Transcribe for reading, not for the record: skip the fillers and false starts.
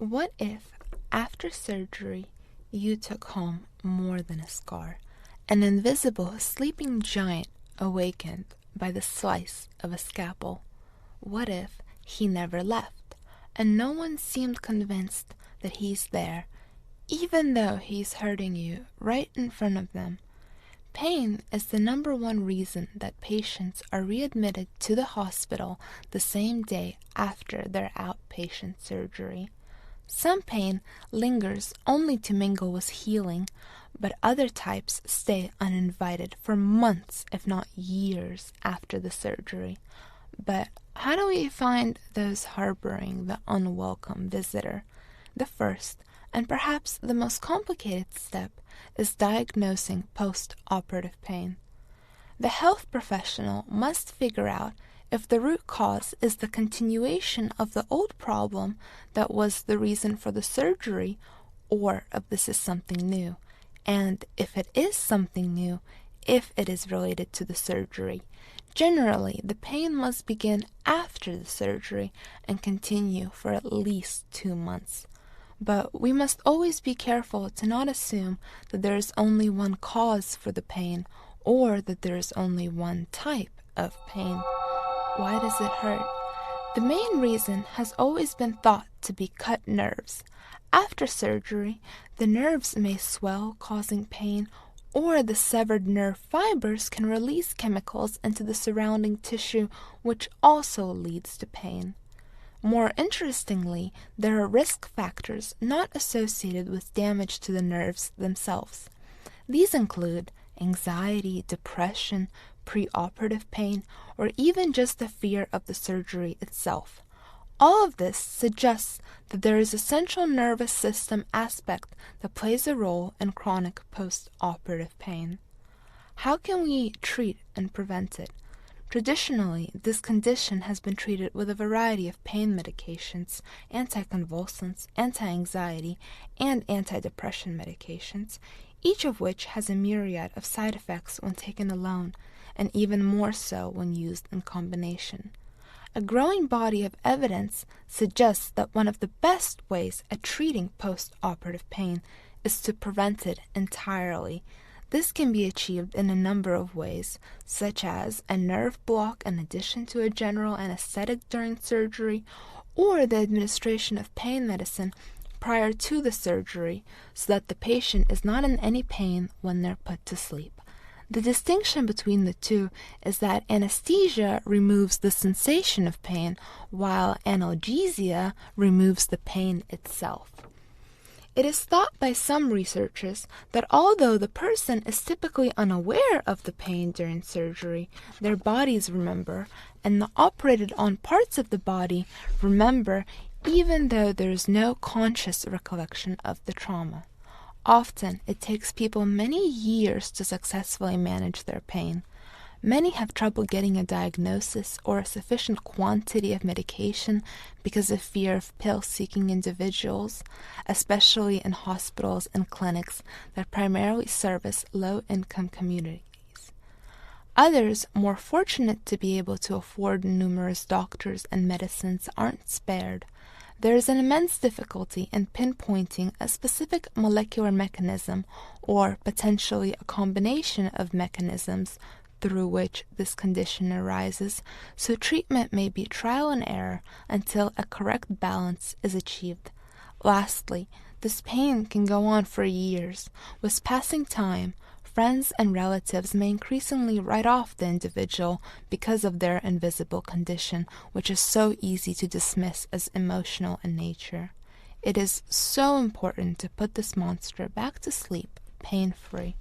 What if, after surgery, you took home more than a scar? An invisible sleeping giant awakened by the slice of a scalpel. What if he never left, and no one seemed convinced that he's there, even though he's hurting you right in front of them? Pain is the number one reason that patients are readmitted to the hospital the same day after their outpatient surgery. Some pain lingers only to mingle with healing, but other types stay uninvited for months, if not years, after the surgery. But how do we find those harboring the unwelcome visitor? The first, and perhaps the most complicated step, is diagnosing post-operative pain. The health professional must figure out if the root cause is the continuation of the old problem that was the reason for the surgery, or if this is something new. And if it is something new, if it is related to the surgery. Generally, the pain must begin after the surgery and continue for at least 2 months. But we must always be careful to not assume that there is only one cause for the pain, or that there is only one type of pain. Why does it hurt? The main reason has always been thought to be cut nerves. After surgery, the nerves may swell, causing pain, or the severed nerve fibers can release chemicals into the surrounding tissue, which also leads to pain. More interestingly, there are risk factors not associated with damage to the nerves themselves. These include anxiety, depression, preoperative pain, or even just the fear of the surgery itself. All of this suggests that there is a central nervous system aspect that plays a role in chronic post-operative pain. How can we treat and prevent it? Traditionally, this condition has been treated with a variety of pain medications, anticonvulsants, anti-anxiety, and antidepressant medications, each of which has a myriad of side effects when taken alone, and even more so when used in combination. A growing body of evidence suggests that one of the best ways at treating post-operative pain is to prevent it entirely. This can be achieved in a number of ways, such as a nerve block in addition to a general anesthetic during surgery, or the administration of pain medicine prior to the surgery so that the patient is not in any pain when they're put to sleep. The distinction between the two is that anesthesia removes the sensation of pain, while analgesia removes the pain itself. It is thought by some researchers that although the person is typically unaware of the pain during surgery, their bodies remember, and the operated on parts of the body remember even though there is no conscious recollection of the trauma. Often, it takes people many years to successfully manage their pain. Many have trouble getting a diagnosis or a sufficient quantity of medication because of fear of pill-seeking individuals, especially in hospitals and clinics that primarily service low-income communities. Others, more fortunate to be able to afford numerous doctors and medicines, aren't spared. There is an immense difficulty in pinpointing a specific molecular mechanism or potentially a combination of mechanisms through which this condition arises, so treatment may be trial and error until a correct balance is achieved. Lastly, this pain can go on for years. With passing time, friends and relatives may increasingly write off the individual because of their invisible condition, which is so easy to dismiss as emotional in nature. It is so important to put this monster back to sleep pain-free.